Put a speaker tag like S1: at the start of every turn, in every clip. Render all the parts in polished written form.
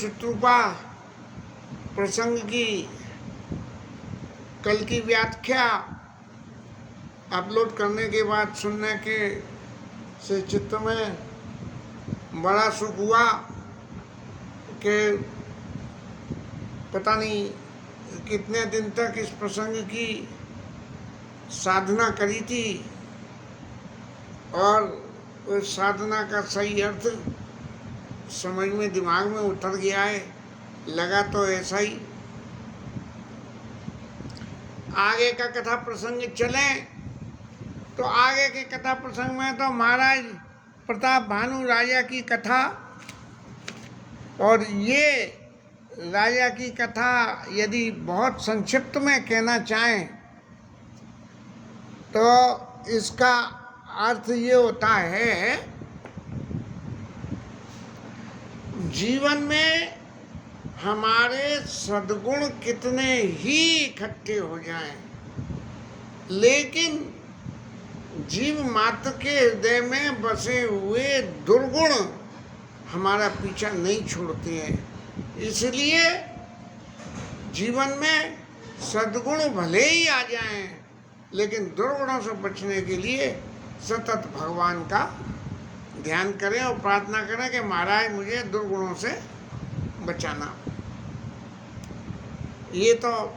S1: शत्रुपा प्रसंग की कल की व्याख्या अपलोड करने के बाद सुनने के से चित्त में बड़ा सुख हुआ कि पता नहीं कितने दिन तक इस प्रसंग की साधना करी थी और उस साधना का सही अर्थ समझ में दिमाग में उतर गया है। लगा तो ऐसा ही। आगे का कथा प्रसंग चले तो आगे के कथा प्रसंग में तो महाराज प्रताप भानु राजा की कथा, और ये राजा की कथा यदि बहुत संक्षिप्त में कहना चाहें तो इसका अर्थ ये होता है, जीवन में हमारे सद्गुण कितने ही इकट्ठे हो जाएं, लेकिन जीव मात्र के हृदय में बसे हुए दुर्गुण हमारा पीछा नहीं छोड़ते हैं। इसलिए जीवन में सद्गुण भले ही आ जाएं, लेकिन दुर्गुणों से बचने के लिए सतत भगवान का ध्यान करें और प्रार्थना करें कि महाराज मुझे दुर्गुणों से बचाना। ये तो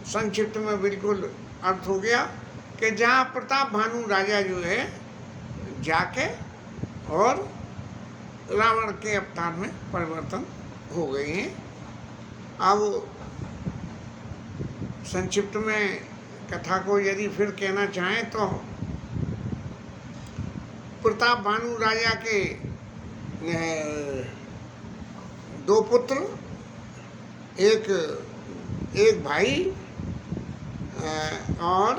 S1: संक्षिप्त में बिल्कुल अर्थ हो गया कि जहाँ प्रताप भानु राजा जो है जाके और रावण के अवतार में परिवर्तन हो गए हैं। अब संक्षिप्त में कथा को यदि फिर कहना चाहें तो प्रताप भानु राजा के दो पुत्र, एक भाई और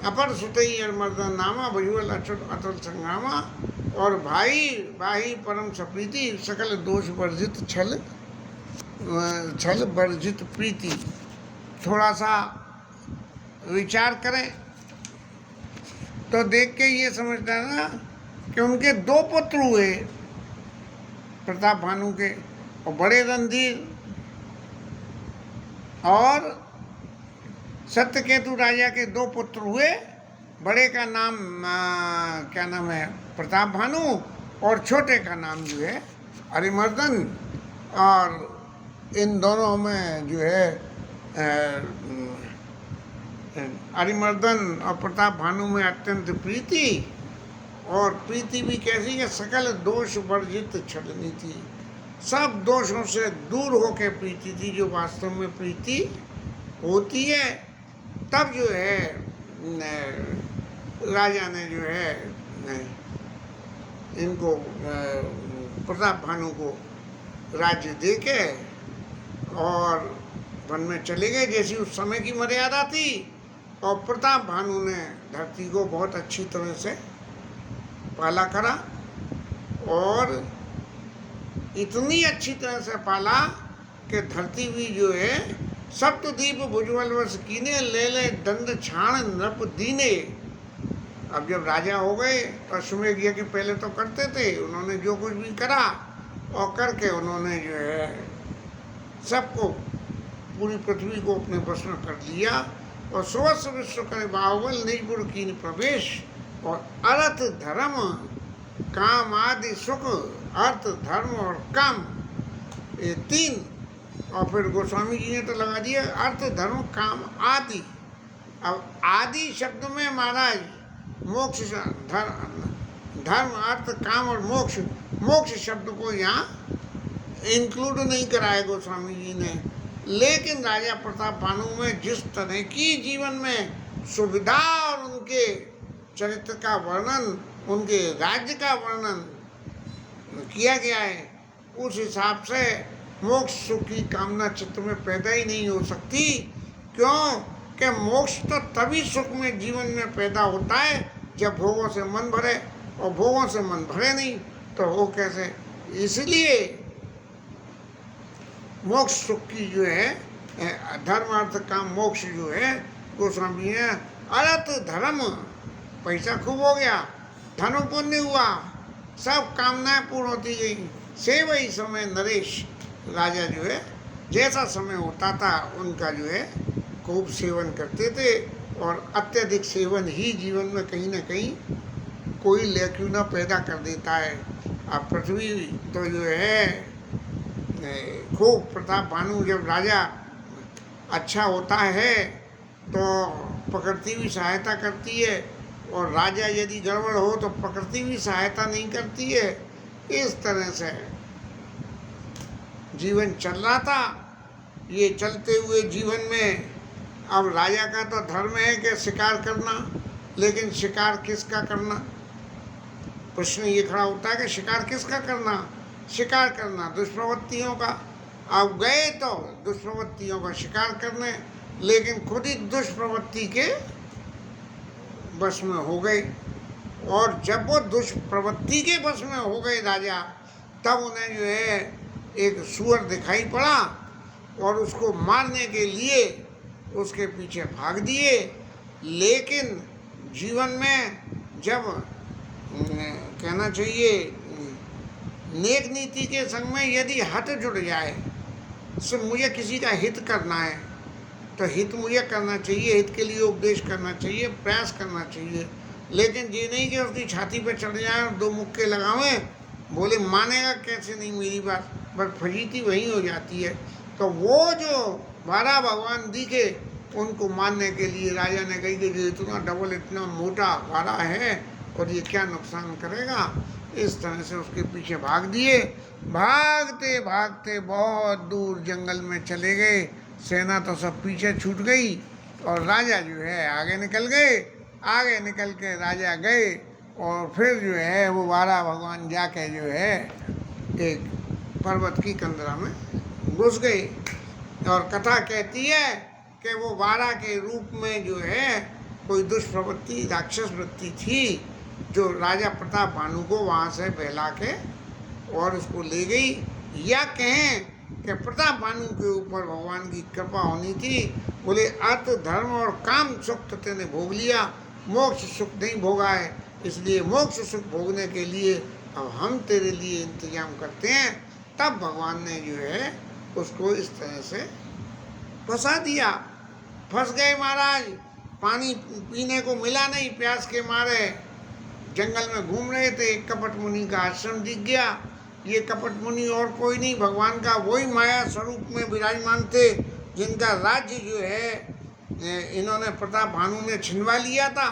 S1: अपर सुतई मर्दन नामा भजुअल अतुल संग्रामा, और भाई परम सप्रीति सकल दोष वर्जित छल वर्जित प्रीति। थोड़ा सा विचार करें तो देख के ये समझता है ना कि उनके दो पुत्र हुए प्रताप भानु के, और बड़े रणधीर और सत्यकेतु राजा के दो पुत्र हुए। बड़े का नाम क्या नाम है प्रताप भानु, और छोटे का नाम जो है अरिमर्दन। और इन दोनों में जो है अरिमर्दन और प्रताप भानु में अत्यंत प्रीति, और प्रीति भी कैसी है, सकल दोष वर्जित छलनी थी। सब दोषों से दूर होकर प्रीति थी। जो वास्तव में प्रीति होती है तब जो है राजा ने जो है इनको प्रताप भानु को राज्य देके और वन में चले गए, जैसी उस समय की मर्यादा थी। और प्रताप भानु ने धरती को बहुत अच्छी तरह से पाला करा, और इतनी अच्छी तरह से पाला कि धरती भी जो है सप्तद्वीप भुजबल वर्ष कीने ले दंड छाण नृप दीने। अब जब राजा हो गए तो अश्वमेध यज्ञ पहले तो करते थे, उन्होंने जो कुछ भी करा और करके उन्होंने जो है सबको, पूरी पृथ्वी को अपने वश में कर लिया। और सुवस्व विश्व करे बाहुबल निजपुर कीन प्रवेश, और अर्थ धर्म काम आदि सुख, अर्थ धर्म और काम, ये तीन। और फिर गोस्वामी जी ने तो लगा दिया अर्थ धर्म काम आदि। अब आदि शब्द में महाराज मोक्ष, धर्म अर्थ काम और मोक्ष शब्द को यहाँ इंक्लूड नहीं कराया गोस्वामी जी ने। लेकिन राजा प्रताप भानु में जिस तरह की जीवन में सुविधा और उनके चरित्र का वर्णन, उनके राज्य का वर्णन किया गया है, उस हिसाब से मोक्ष सुख की कामना चित्त में पैदा ही नहीं हो सकती। क्यों कि मोक्ष तो तभी सुख में जीवन में पैदा होता है जब भोगों से मन भरे, और भोगों से मन भरे नहीं तो हो कैसे। इसलिए मोक्ष सुख की जो है धर्म अर्थ काम मोक्ष जो है गोस्वामी है। अर्थ धर्म, पैसा खूब हो गया, धन पुण्य हुआ, सब कामनाएं पूर्ण होती गई। से वही समय नरेश राजा जो है जैसा समय होता था उनका जो है खूब सेवन करते थे। और अत्यधिक सेवन ही जीवन में कहीं ना कहीं कोई लैक्यूना पैदा कर देता है। अब पृथ्वी तो जो है खूब प्रताप भानु जब राजा अच्छा होता है तो प्रकृति भी सहायता करती है, और राजा यदि गड़बड़ हो तो प्रकृति भी सहायता नहीं करती है। इस तरह से जीवन चल रहा था। ये चलते हुए जीवन में अब राजा का तो धर्म है कि शिकार करना, लेकिन शिकार किसका करना? प्रश्न ये खड़ा होता है कि शिकार किसका करना? शिकार करना दुष्प्रवृत्तियों का। अब गए तो दुष्प्रवृत्तियों का शिकार करने, लेकिन खुद ही दुष्प्रवृत्ति के बस में हो गए। और जब वो दुष्प्रवृत्ति के बस में हो गए राजा, तब उन्हें जो है एक सूअर दिखाई पड़ा और उसको मारने के लिए उसके पीछे भाग दिए। लेकिन जीवन में जब कहना चाहिए नेक नीति के संग में यदि हट जुड़ जाए, तो मुझे किसी का हित करना है तो हित मुझे करना चाहिए, हित के लिए उपदेश करना चाहिए, प्रयास करना चाहिए। लेकिन ये नहीं कि उसकी छाती पे चढ़ जाए और दो मुक्के लगावें, बोले मानेगा कैसे नहीं मेरी बात, बस फजीती वहीं हो जाती है। तो वो जो 12 भगवान दिखे उनको मानने के लिए राजा ने कही कि इतना डबल इतना मोटा 12 है और ये क्या नुकसान करेगा। इस तरह से उसके पीछे भाग दिए। भागते भागते बहुत दूर जंगल में चले गए। सेना तो सब पीछे छूट गई और राजा जो है आगे निकल गए। आगे निकल के राजा गए और फिर जो है वो 12 भगवान जाके जो है एक पर्वत की कंदरा में घुस गए। और कथा कहती है कि वो 12 के रूप में जो है कोई दुष्प्रवृत्ति राक्षस वृत्ति थी जो राजा प्रताप भानु को वहाँ से बहला के और उसको ले गई। या कहें कि प्रताप भानु के ऊपर भगवान की कृपा होनी थी। बोले अर्थ धर्म और काम सुख तो तेने भोग लिया, मोक्ष सुख नहीं भोगा है, इसलिए मोक्ष सुख भोगने के लिए अब हम तेरे लिए इंतजाम करते हैं। तब भगवान ने जो है उसको इस तरह से फंसा दिया। फंस गए महाराज, पानी पीने को मिला नहीं, प्यास के मारे जंगल में घूम रहे थे। एक कपट मुनि का आश्रम दिख गया। ये कपट मुनि और कोई नहीं, भगवान का वही माया स्वरूप में विराजमान थे जिनका राज्य जो है इन्होंने प्रताप भानु ने छिनवा लिया था।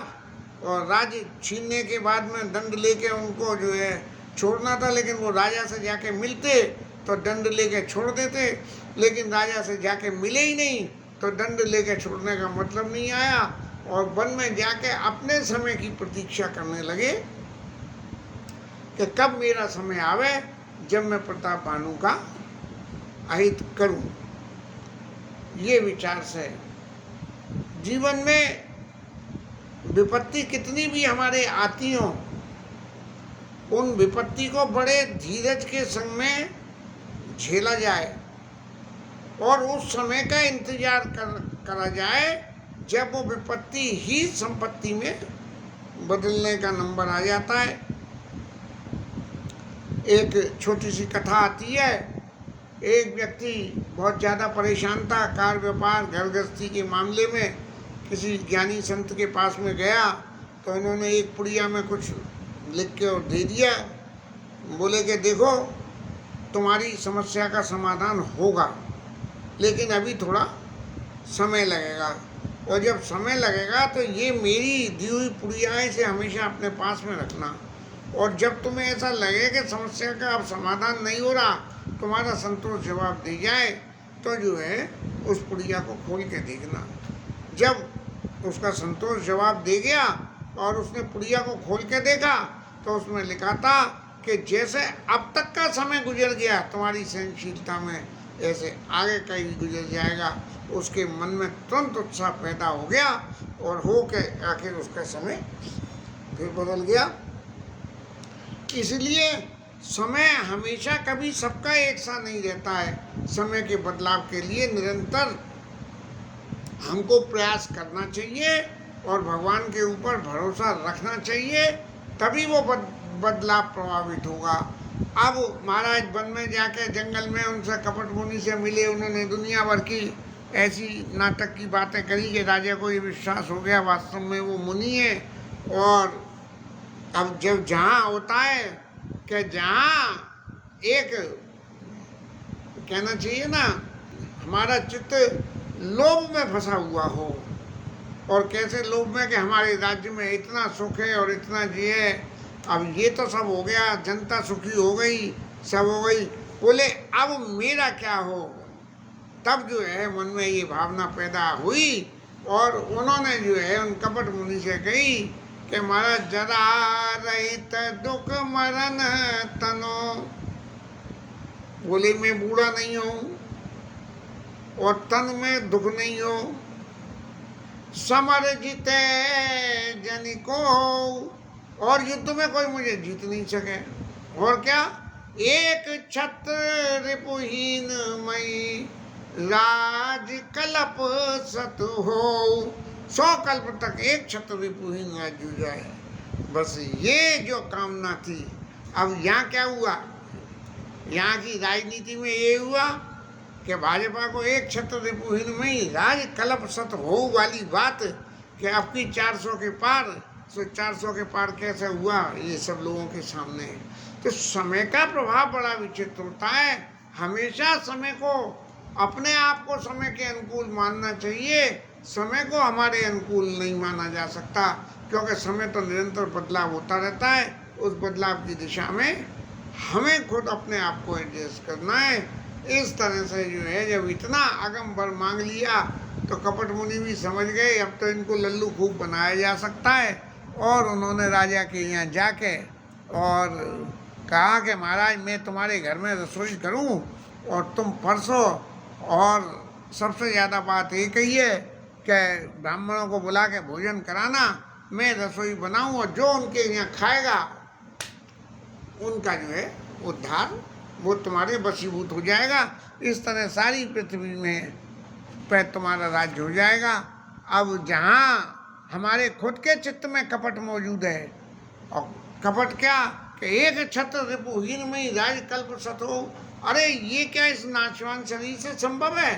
S1: और राज्य छीनने के बाद में दंड लेके उनको जो है छोड़ना था, लेकिन वो राजा से जाके मिलते तो दंड लेके छोड़ देते, लेकिन राजा से जाके मिले ही नहीं तो दंड लेके छोड़ने का मतलब नहीं आया। और वन में जाके अपने समय की प्रतीक्षा करने लगे कि कब मेरा समय आवे जब मैं प्रताप भानु का अहित करूं। ये विचार से जीवन में विपत्ति कितनी भी हमारे आती हो, उन विपत्ति को बड़े धीरज के संग में झेला जाए और उस समय का इंतजार करा जाए जब वो विपत्ति ही संपत्ति में बदलने का नंबर आ जाता है। एक छोटी सी कथा आती है। एक व्यक्ति बहुत ज़्यादा परेशान था, कार व्यापार घर गृहस्थी के मामले में किसी ज्ञानी संत के पास में गया तो उन्होंने एक पुड़िया में कुछ लिख के और दे दिया। बोले कि देखो तुम्हारी समस्या का समाधान होगा, लेकिन अभी थोड़ा समय लगेगा, और जब समय लगेगा तो ये मेरी दी हुई पुड़िया से हमेशा अपने पास में रखना, और जब तुम्हें ऐसा लगे कि समस्या का अब समाधान नहीं हो रहा, तुम्हारा संतोष जवाब दे जाए तो जो है उस पुड़िया को खोल के देखना। जब उसका संतोष जवाब दे गया और उसने पुड़िया को खोल के देखा तो उसमें लिखा था कि जैसे अब तक का समय गुजर गया तुम्हारी सहनशीलता में, ऐसे आगे का भी गुजर जाएगा। उसके मन में तुरंत उत्साह पैदा हो गया और हो के आखिर उसका समय फिर बदल गया। इसलिए समय हमेशा कभी सबका एक सा नहीं रहता है। समय के बदलाव के लिए निरंतर हमको प्रयास करना चाहिए और भगवान के ऊपर भरोसा रखना चाहिए, तभी वो बदलाव प्रभावित होगा। अब महाराज वन में जाके जंगल में उनसे कपट मुनि से मिले, उन्होंने दुनिया भर की ऐसी नाटक की बातें करी कि राजा को ये विश्वास हो गया वास्तव में वो मुनि है। और अब जब जहाँ होता है कि जहाँ एक कहना चाहिए ना, हमारा चित्त लोभ में फंसा हुआ हो, और कैसे लोभ में कि हमारे राज्य में इतना सुख है और इतना जी है, अब ये तो सब हो गया, जनता सुखी हो गई, सब हो गई, बोले अब मेरा क्या हो। तब जो है मन में ये भावना पैदा हुई और उन्होंने जो है उन कपट मुनि से कही कि महाराज जरा रहित दुख मरण तनो, बोले मैं बूढ़ा नहीं हूँ और तन में दुख नहीं हो, समर जीते जन को, और युद्ध में कोई मुझे जीत नहीं सके। और क्या, एक छत्र रिपुहीन मई राज कल्प सत हो, 100 कल्प तक एक छत्र रिपुहीन राज हो जाए, बस ये जो कामना थी। अब यहाँ क्या हुआ, यहाँ की राजनीति में ये हुआ कि भाजपा को एक छत्र रिपुहीन में ही राज कल्प सत हो वाली बात कि अब की 400 के पार, तो 400 के पार कैसे हुआ ये सब लोगों के सामने है। तो समय का प्रभाव बड़ा विचित्र होता है। हमेशा समय को, अपने आप को समय के अनुकूल मानना चाहिए, समय को हमारे अनुकूल नहीं माना जा सकता, क्योंकि समय तो निरंतर बदलाव होता रहता है। उस बदलाव की दिशा में हमें खुद अपने आप को एडजस्ट करना है। इस तरह से जो है, जब इतना अगम बर मांग लिया तो कपट मुनि भी समझ गए अब तो इनको लल्लू खूब बनाया जा सकता है। और उन्होंने राजा के यहाँ जाके और कहा कि महाराज मैं तुम्हारे घर में रसोई करूं और तुम परसो, और सबसे ज़्यादा बात ये कही है कि ब्राह्मणों को बुला के भोजन कराना, मैं रसोई बनाऊं और जो उनके यहाँ खाएगा उनका जो है उद्धार वो तुम्हारे वशीभूत हो जाएगा। इस तरह सारी पृथ्वी में पे तुम्हारा राज्य हो जाएगा। अब जहाँ हमारे खुद के चित्त में कपट मौजूद है, और कपट क्या कि एक छत्र रिपुहीन में ही राज कल्प सत हो, अरे ये क्या इस नाशवान शरीर से संभव है,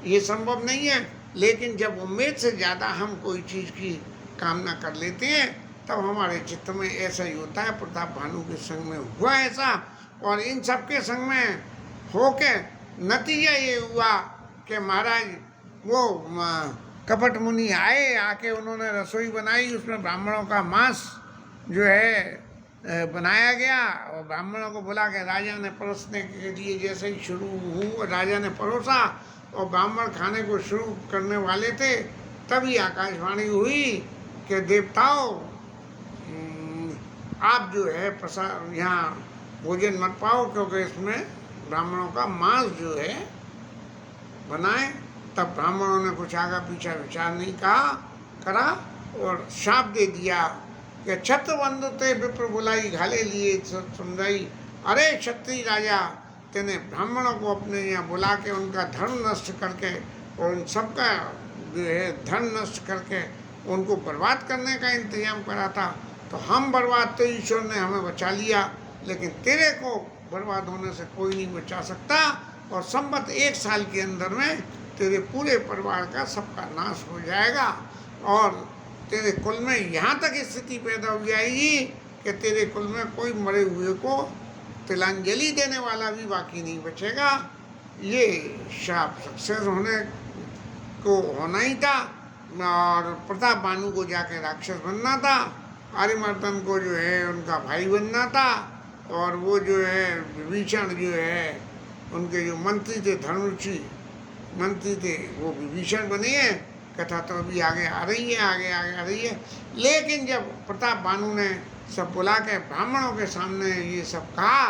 S1: ये संभव नहीं है। लेकिन जब उम्मीद से ज़्यादा हम कोई चीज़ की कामना कर लेते हैं तब हमारे चित्त में ऐसा ही होता है। प्रताप भानु के संग में हुआ ऐसा, और इन सब के संग में होके नतीजा ये हुआ कि महाराज वो कपट मुनि आए, आके उन्होंने रसोई बनाई, उसमें ब्राह्मणों का मांस जो है बनाया गया, और ब्राह्मणों को बुला के राजा ने परोसने के लिए जैसे ही शुरू हुआ, राजा ने परोसा और ब्राह्मण खाने को शुरू करने वाले थे, तभी आकाशवाणी हुई कि देवताओं आप जो है प्रसाद यहाँ भोजन मत पाओ, क्योंकि इसमें ब्राह्मणों का मांस जो है बनाए। तब ब्राह्मणों ने कुछ आगा पीछा विचार नहीं करा और शाप दे दिया कि छत्र बंधु ते विप्र बुलाई घाले लिए सुंदरी, अरे क्षत्रिय राजा तेने ब्राह्मणों को अपने यहाँ बुला के उनका धर्म नष्ट करके और उन सबका जो है धन नष्ट करके उनको बर्बाद करने का इंतजाम करा था। तो हम बर्बाद तो ईश्वर ने हमें बचा लिया, लेकिन तेरे को बर्बाद होने से कोई नहीं बचा सकता, और संवत 1 साल के अंदर में तेरे पूरे परिवार का सबका नाश हो जाएगा, और तेरे कुल में यहाँ तक स्थिति पैदा हो जाएगी कि तेरे कुल में कोई मरे हुए को तिलांजलि देने वाला भी बाकी नहीं बचेगा। ये शाप सक्सेस होने को होना ही था, और प्रताप भानु को जाके राक्षस बनना था, आर्यमर्दन को जो है उनका भाई बनना था, और वो जो है विभीषण जो है उनके जो मंत्री थे, धर्मरुचि मंत्री थे, वो विभीषण बने हैं। कथा तो अभी आगे आ रही है, आगे आ रही है। लेकिन जब प्रताप भानु ने सब बुला के ब्राह्मणों के सामने ये सब कहा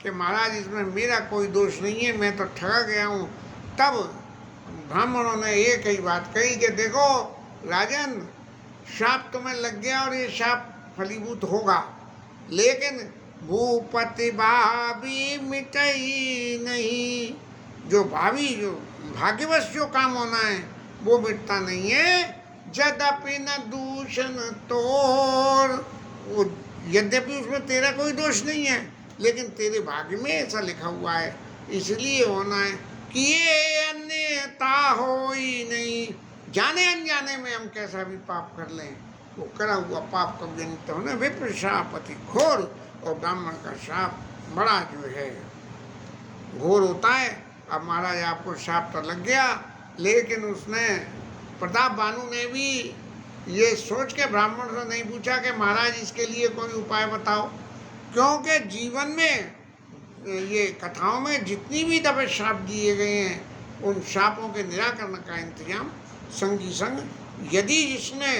S1: कि महाराज इसमें मेरा कोई दोष नहीं है, मैं तो ठगा गया हूँ, तब ब्राह्मणों ने एक ही बात कही कि देखो राजन, शाप तुम्हें लग गया और ये शाप फलीभूत होगा, लेकिन भूपति भावी मिटई नहीं, जो भावी जो भाग्यवश जो काम होना है वो मिटता नहीं है। जदपि न दूषण तोड़, वो यद्यपि उसमें तेरा कोई दोष नहीं है, लेकिन तेरे भाग्य में ऐसा लिखा हुआ है, इसलिए होना है कि ये अन्यथा हो ही नहीं। जाने अनजाने में हम कैसा भी पाप कर लें, वो करा हुआ पाप कब जनित होना। विप्र शाप अति घोर, और ब्राह्मण का शाप बड़ा जो है घोर होता है। अब महाराज आपको शाप तो लग गया, लेकिन उसने प्रताप भानु ने भी ये सोच के ब्राह्मण से नहीं पूछा कि महाराज इसके लिए कोई उपाय बताओ, क्योंकि जीवन में ये कथाओं में जितनी भी दफे शाप दिए गए हैं, उन शापों के निराकरण का इंतजाम संगी संग यदि जिसने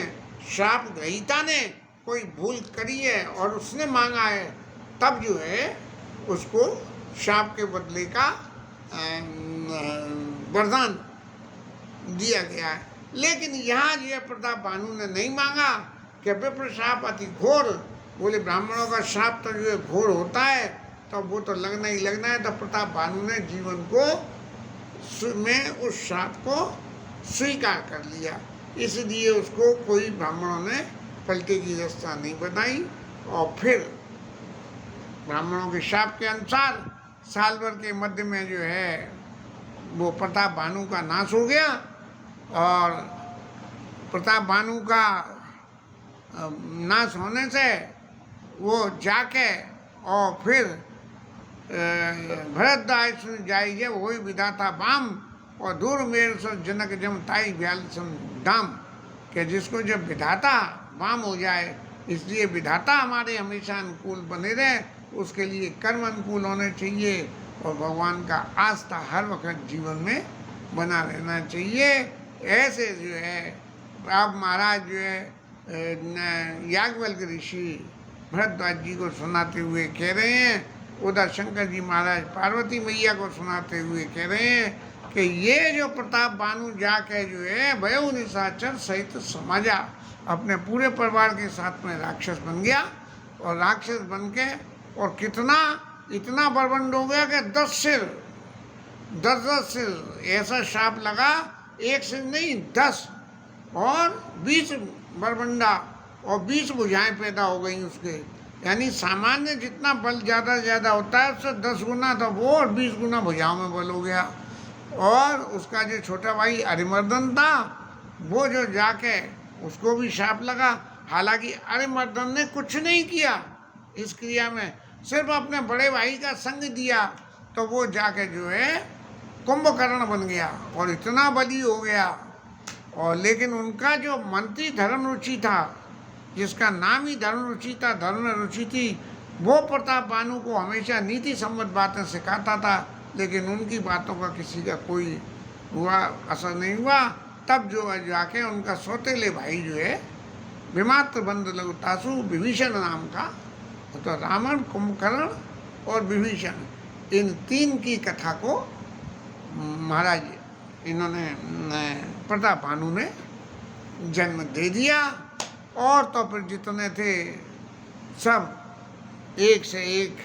S1: शाप ग्रहीता ने कोई भूल करी है और उसने मांगा है, तब जो है उसको शाप के बदले का वरदान दिया गया है। लेकिन यहाँ जो है प्रताप भानु ने नहीं मांगा कि विप्र शाप अति घोर, बोले ब्राह्मणों का शाप तो जो है घोर होता है, तो वो तो लगना ही लगना है। तो प्रताप भानु ने जीवन को में उस शाप को स्वीकार कर लिया, इसलिए उसको कोई ब्राह्मणों ने पलटे की रास्ता नहीं बताई। और फिर ब्राह्मणों के शाप के अनुसार साल भर के मध्य में जो है वो प्रताप भानु का नाश हो गया, और प्रताप भानु का नाश होने से वो जाके और फिर भरतदास जाई जब वही विधाता बाम, और दूर मेर से जनक जम ताई ब्याल दाम, कि जिसको जब विधाता बाम हो जाए, इसलिए विधाता हमारे हमेशा अनुकूल बने रहे, उसके लिए कर्म अनुकूल होने चाहिए, और भगवान का आस्था हर वक्त जीवन में बना रहना चाहिए। ऐसे जो है अब महाराज जो है याज्ञवल्क्य ऋषि भरद्वाज जी को सुनाते हुए कह रहे हैं, उधर शंकर जी महाराज पार्वती मैया को सुनाते हुए कह रहे हैं कि ये जो प्रताप भानु जाके जो है भयउ निशाचर सहित समाजा, अपने पूरे परिवार के साथ में राक्षस बन गया, और राक्षस बन के और कितना इतना बरबंड हो गया कि 10 सिर 10 सिर ऐसा शाप लगा, एक सिर नहीं 10 और 20 बरबंडा और 20 भुजाएं पैदा हो गई उसके। यानी सामान्य जितना बल ज़्यादा ज़्यादा होता है उससे 10 गुना था वो, और 20 गुना भुजाओं में बल हो गया। और उसका जो छोटा भाई अरिमर्दन था, वो जो जाके उसको भी शाप लगा। हालांकि अरिमर्दन ने कुछ नहीं किया इस क्रिया में, सिर्फ अपने बड़े भाई का संग दिया, तो वो जाके जो है कुंभकर्ण बन गया और इतना बली हो गया। और लेकिन उनका जो मंत्री धर्मरुचि था, जिसका नाम ही धर्मरुचि था, धर्म रुचि थी, वो प्रताप भानु को हमेशा नीति सम्मत बातें सिखाता था, लेकिन उनकी बातों का किसी का कोई हुआ असर नहीं हुआ। तब जो है जाके उनका सौतेले भाई जो है विमात्र बंद लघुतासु विभीषण नाम का, तो रावण, कुंभकर्ण और विभीषण, इन 3 की कथा को महाराज इन्होंने प्रताप भानु ने जन्म दे दिया। और तो फिर जितने थे सब एक से एक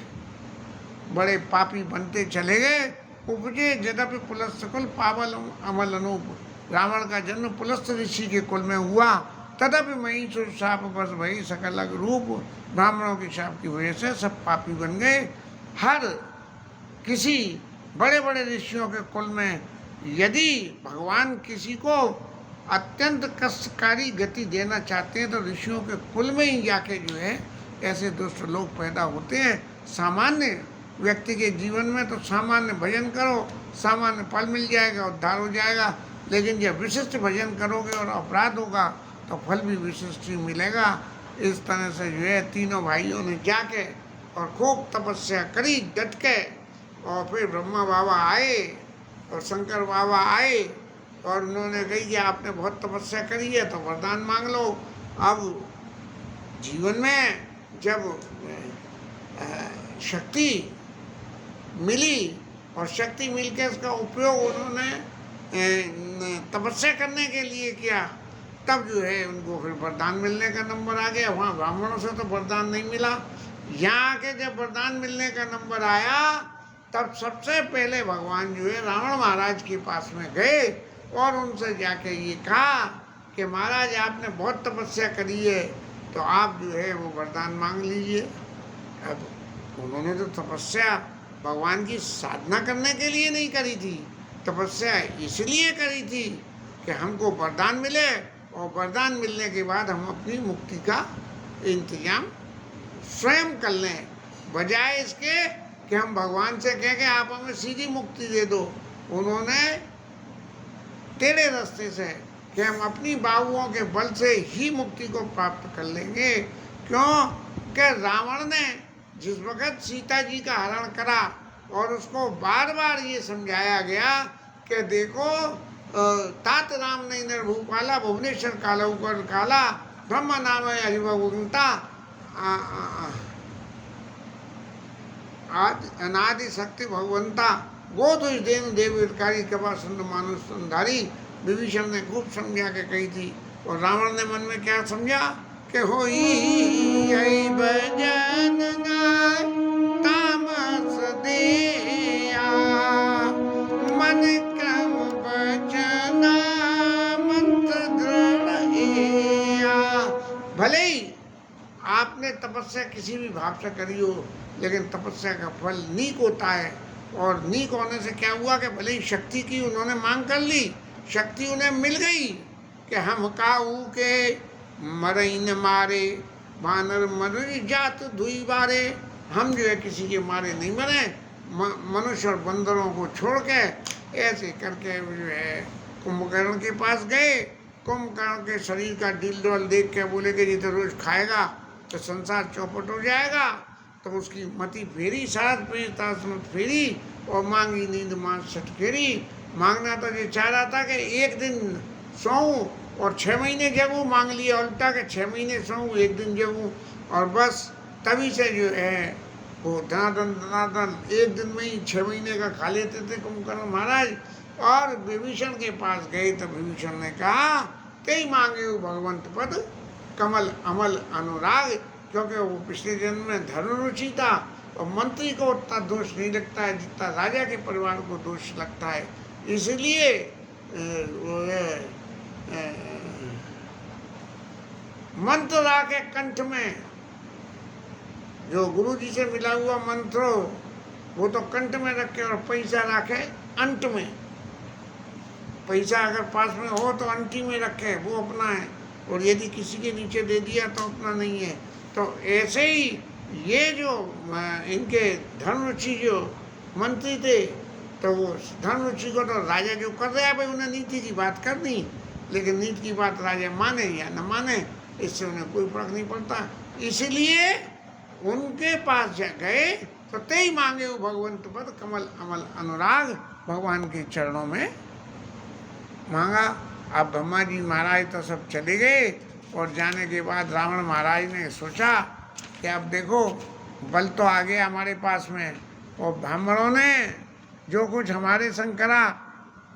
S1: बड़े पापी बनते चले गए। उपजे यद्यपि पुलस्त्य कुल पावल अमल अनूप, रावण का जन्म पुलस्त्य ऋषि के कुल में हुआ, तदपि महिषुर शाप बस भई सकल रूप, ब्राह्मणों के शाप की वजह से सब पापी बन गए। हर किसी बड़े बड़े ऋषियों के कुल में यदि भगवान किसी को अत्यंत कष्टकारी गति देना चाहते हैं, तो ऋषियों के कुल में ही जाके जो है ऐसे दुष्ट लोग पैदा होते हैं। सामान्य व्यक्ति के जीवन में तो सामान्य भजन करो, सामान्य फल मिल जाएगा, उद्धार हो जाएगा, लेकिन जब विशिष्ट भजन करोगे और अपराध होगा तो फल भी विशिष्ट ही मिलेगा। इस तरह से जो है तीनों भाइयों ने जाके और खूब तपस्या करी डट के, और फिर ब्रह्मा बाबा आए और शंकर बाबा आए, और उन्होंने कही कि आपने बहुत तपस्या करी है तो वरदान मांग लो। अब जीवन में जब शक्ति मिली और शक्ति मिलकर उसका उपयोग उन्होंने तपस्या करने के लिए किया, तब जो है उनको फिर वरदान मिलने का नंबर आ गया। वहाँ ब्राह्मणों से तो वरदान नहीं मिला, यहाँ के जब वरदान मिलने का नंबर आया तब सबसे पहले भगवान जो है रावण महाराज के पास में गए और उनसे जाके ये कहा कि महाराज आपने बहुत तपस्या करी है तो आप जो है वो वरदान मांग लीजिए। अब उन्होंने तो तपस्या भगवान की साधना करने के लिए नहीं करी थी, तपस्या इसलिए करी थी कि हमको वरदान मिले, और वरदान मिलने के बाद हम अपनी मुक्ति का इंतजाम स्वयं कर लें, बजाय इसके कि हम भगवान से कहें कि आप हमें सीधी मुक्ति दे दो। उन्होंने टेढ़े रास्ते से कि हम अपनी बाहुओं के बल से ही मुक्ति को प्राप्त कर लेंगे। क्यों कि रावण ने जिस वक्त सीता जी का हरण करा और उसको बार बार ये समझाया गया कि देखो तात राम नहीं निर्भूपाला भुवनेश्वर कालऊ कर काला ब्रह्म नाम है हरिभगवंता आज अनादि शक्ति भगवंता गोद देन देवकारी कृपा सुंद मानुष सुंधारी। विभीषण ने खूब समझा के कही थी, और रावण ने मन में क्या समझा कि होई भजन तामस दिया मन क्रम बचना मंत्र दृढ़ इया। भले ही आपने तपस्या किसी भी भाव से करी हो, लेकिन तपस्या का फल नीक होता है। और नीक होने से क्या हुआ कि भले ही शक्ति की उन्होंने मांग कर ली, शक्ति उन्हें मिल गई कि हम काऊ के मरई न मारे बानर मर जात धुई बारे। हम जो है किसी के मारे नहीं मरे, मनुष्य और बंदरों को छोड़ के ऐसे करके जो है कुंभकर्ण के पास गए। कुंभकर्ण के शरीर का डील डोल देख के बोले कि ये तो रोज खाएगा तो संसार चौपट हो जाएगा। तो उसकी मति फेरी, सात पे फेरी और मांगी नींद मां सट फेरी। मांगना तो ये चाह रहा था कि एक दिन सोऊं और 6 महीने जगूं, मांग लिया उल्टा के 6 महीने सोऊं 1 दिन जगूं, और बस तभी से जो है वो धनाधन 1 दिन में ही 6 महीने का खा लेते थे कुंभकर्ण महाराज। और विभीषण के पास गए तो विभीषण ने कहा कई मांगे हो भगवंत पद कमल अमल अनुराग, क्योंकि वो पिछले जन्म में धर्मरुचि था। और मंत्री को उतना दोष नहीं लगता है जितना राजा के परिवार को दोष लगता है। इसलिए मंत्र राखे कंठ में, जो गुरु जी से मिला हुआ मंत्र हो वो तो कंठ में रखे, और पैसा रखे अंट में। पैसा अगर पास में हो तो अंटी में रखे, वो अपना है, और यदि किसी के नीचे दे दिया तो अपना नहीं है। तो ऐसे ही ये जो इनके धर्मरुचि जो मंत्री थे, तो वो धर्मरुचि को तो राजा जो कर रहा है भाई उन्हें नीति की बात करनी, लेकिन नीति की बात राजा माने या न माने इससे उन्हें कोई फर्क नहीं पड़ता। इसीलिए उनके पास गए तो तेई मांगे वो भगवंत पद कमल अमल अनुराग, भगवान के चरणों में मांगा। अब ब्रह्मा जी महाराज तो सब चले गए, और जाने के बाद रावण महाराज ने सोचा कि अब देखो बल तो आ गया हमारे पास में, और ब्राह्मणों ने जो कुछ हमारे संग करा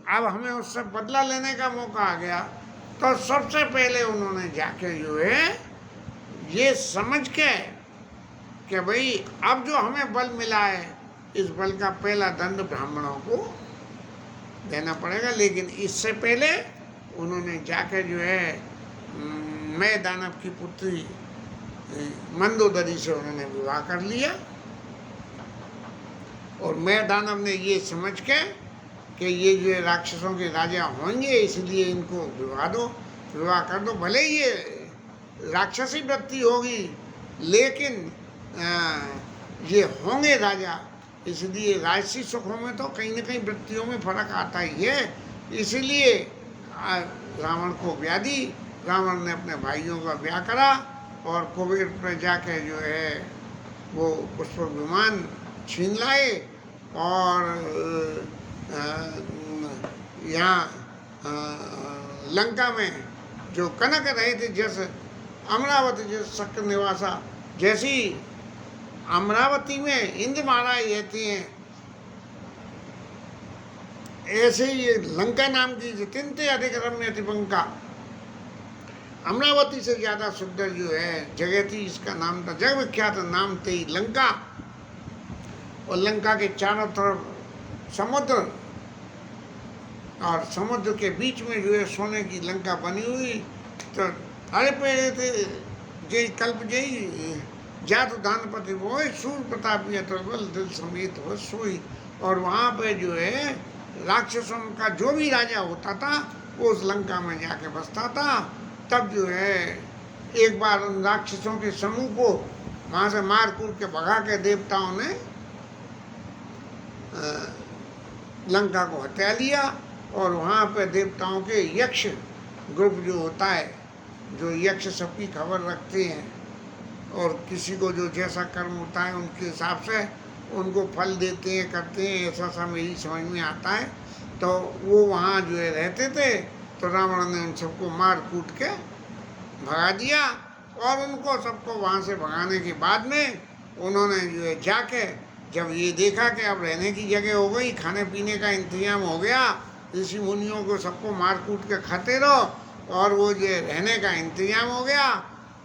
S1: अब हमें उससे बदला लेने का मौका आ गया। तो सबसे पहले उन्होंने जाके जो है ये समझ के कि भाई अब जो हमें बल मिला है इस बल का पहला दंड ब्राह्मणों को देना पड़ेगा। लेकिन इससे पहले उन्होंने जाके जो है मैं दानव की पुत्री मंदोदरी से उन्होंने विवाह कर लिया। और मैं दानव ने ये समझ के कि ये जो राक्षसों के राजा होंगे इसलिए इनको विवाह कर दो। भले ही ये राक्षसी वृत्ति होगी लेकिन ये होंगे राजा, इसलिए राजसी सुखों में तो कहीं न कहीं वृत्तियों में फर्क आता ही है। इसीलिए रावण को ब्याह दी। रावण ने अपने भाइयों का ब्याह करा और कुबेर पर जाके जो है वो पुष्पक विमान छीन लाए, और यहाँ लंका में जो कनक रहे थे, जैसे अमरावती जैसे शक्र निवासा, जैसी अमरावती में इंद्र महाराज रहती हैं, ऐसे ही ये लंका नाम की जितने अधिक रम्य तिपंका, अमरावती से ज़्यादा सुंदर जो है जगह थी, इसका नाम था, जग विख्यात नाम थी लंका। और लंका के चारों तरफ समुद्र, और समुद्र के बीच में जो है सोने की लंका बनी हुई। तो हरे पेड़ थे, जय कल्प जय जातु दानपति वो सूर प्रतापी अतुल दिल समेत हो सोई। और वहाँ पे जो है राक्षसों का जो भी राजा होता था वो उस लंका में जाके बसता था। तब जो है एक बार उन राक्षसों के समूह को वहाँ से मार कूट के भगा के देवताओं ने लंका को हत्या लिया। और वहाँ पे देवताओं के यक्ष ग्रुप जो होता है, जो यक्ष सबकी खबर रखते हैं और किसी को जो जैसा कर्म होता है उनके हिसाब से उनको फल देते हैं, करते हैं, ऐसा सा मेरी समझ में आता है। तो वो वहाँ जो है रहते थे। तो रावण ने उन सबको मार कूट के भगा दिया। और उनको सबको वहाँ से भगाने के बाद में उन्होंने जो है जाके जब ये देखा कि अब रहने की जगह हो गई, खाने पीने का इंतजाम हो गया, ऋषि मुनियों को सबको मार कूट के खाते रहो और वो जो रहने का इंतजाम हो गया,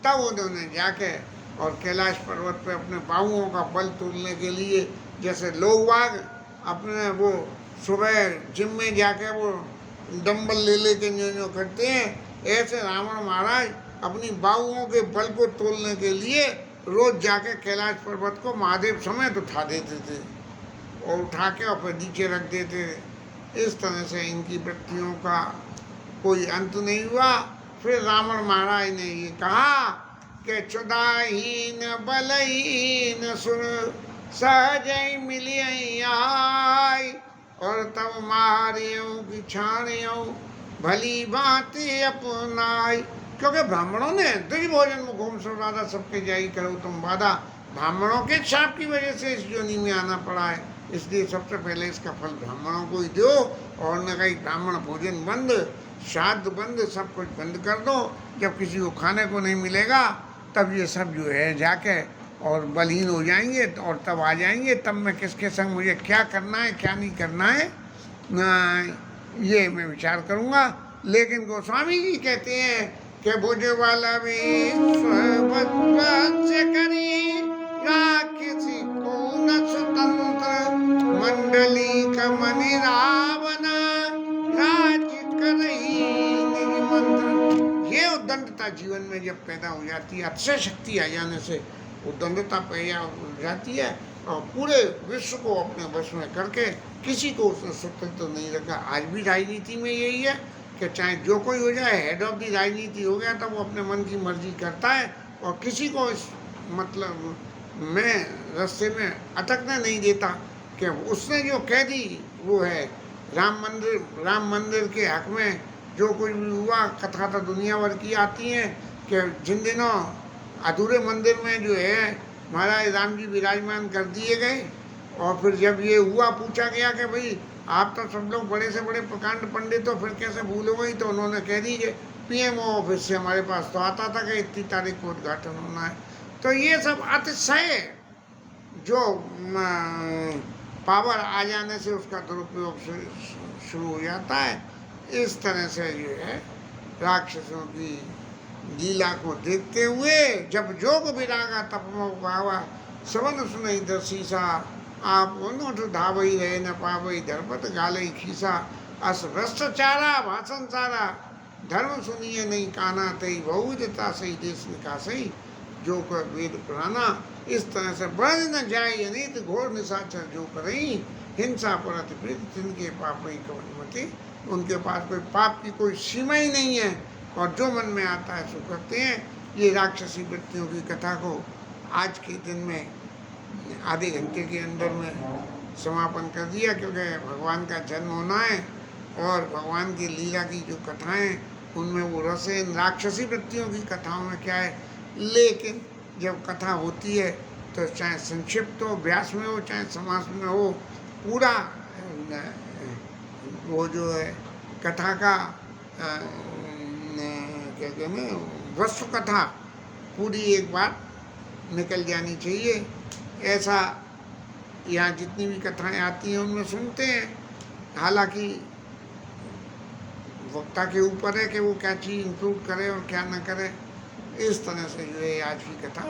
S1: तब उन्होंने जाके और कैलाश पर्वत पे अपने बाहुओं का बल तोड़ने के लिए, जैसे लोग बाग अपने वो सुबह जिम में जाके वो डंबल ले लेके जो करते हैं, ऐसे रावण महाराज अपनी बाहुओं के बल को तोड़ने के लिए रोज जाके कैलाश पर्वत को महादेव समेत उठा देते थे और उठा के और फिर नीचे रख देते थे। इस तरह से इनकी वृत्तियों का कोई अंत नहीं हुआ। फिर रावण महाराज ने ये कहा कि चुदाहीन बलहीन सुर सहज मिलिय आय, और तब मारियों की छाणियों भली भांति अपनाई। क्योंकि ब्राह्मणों ने दुर्भोजन मुखोम सुरादा सबके जाई करो तुम बाधा, ब्राह्मणों के शाप की वजह से इस योनि में आना पड़ा है। इसलिए सबसे पहले इसका फल ब्राह्मणों को ही दो। और न कहीं ब्राह्मण भोजन बंद, श्राद्ध बंद, सब कुछ बंद कर दो। जब किसी को खाने को नहीं मिलेगा तब ये सब जो है जाके और बलहीन हो जाएंगे और तब आ जाएंगे। तब मैं किसके संग मुझे क्या करना है क्या नहीं करना है ये मैं विचार करूँगा। लेकिन गोस्वामी जी कहते हैं कि भुज वाला भी से करी या किसी को न स्वतंत्र मंडली का मनि रावण राज्य करही निज मंत्र। ये उद्दंडता जीवन में जब पैदा हो जाती है, अतिशय शक्ति आ जाने से उद्दंडता पैदा हो जाती है और पूरे विश्व को अपने वश में करके किसी को उसने स्वतंत्र नहीं रखा। आज भी राजनीति में यही है कि चाहे जो कोई हो जाए, हेड ऑफ दी राजनीति हो गया तब वो अपने मन की मर्जी करता है और किसी को इस मतलब में रास्ते में अटकने नहीं देता कि उसने जो कह दी वो है। राम मंदिर के हक में जो कुछ भी हुआ, कथा तो दुनिया भर की आती हैं कि जिन दिनों अधूरे मंदिर में जो है महाराज राम जी विराजमान कर दिए गए और फिर जब ये हुआ, पूछा गया कि भाई आप तो सब लोग बड़े से बड़े प्रकांड पंडित हो, फिर कैसे भूलोगे? तो उन्होंने कह दीजिए पीएमओ ऑफिस से हमारे पास तो आता था कि इतनी तारीख को उद्घाटन होना है। तो ये सब अतिशय जो पावर आ जाने से उसका दुरुपयोग शुरू हो जाता है। इस तरह से जो है राक्षसों की लीला को देखते हुए जब जोग विरागा तपमो गावा सवन सुनई दर्शीसा, आप उन्होंने धावई रहे न पावई धर्मत गालई खीसा, अस भ्रष्टाचारा भाषण सारा धर्म सुनिए नहीं काना तई बहुविधता सही देश निकासई जो कर वेद पुराना। इस तरह से बढ़ न जाए अनित घोर निशाचर जो करई, हिंसा परत प्रीत जिनके पाप ही कवनमति। उनके पास कोई पाप की कोई सीमा ही नहीं है और जो मन में आता है सो करते हैं। ये राक्षसी वृत्तियों की कथा को आज के दिन में आधे घंटे के अंदर में समापन कर दिया, क्योंकि भगवान का जन्म होना है और भगवान की लीला की जो कथाएं उनमें वो रस है। इन राक्षसी वृत्तियों की कथाओं में क्या है, लेकिन जब कथा होती है तो चाहे संक्षिप्त हो, व्यास में हो, चाहे समास में हो, पूरा वो जो है कथा का क्या कहते हैं वस्तु कथा पूरी एक बार निकल जानी चाहिए। ऐसा यहाँ जितनी भी कथाएं आती हैं उनमें सुनते हैं। हालांकि वक्ता के ऊपर है कि वो क्या चीज़ इंक्लूड करे और क्या न करे। इस तरह से जो है आज की कथा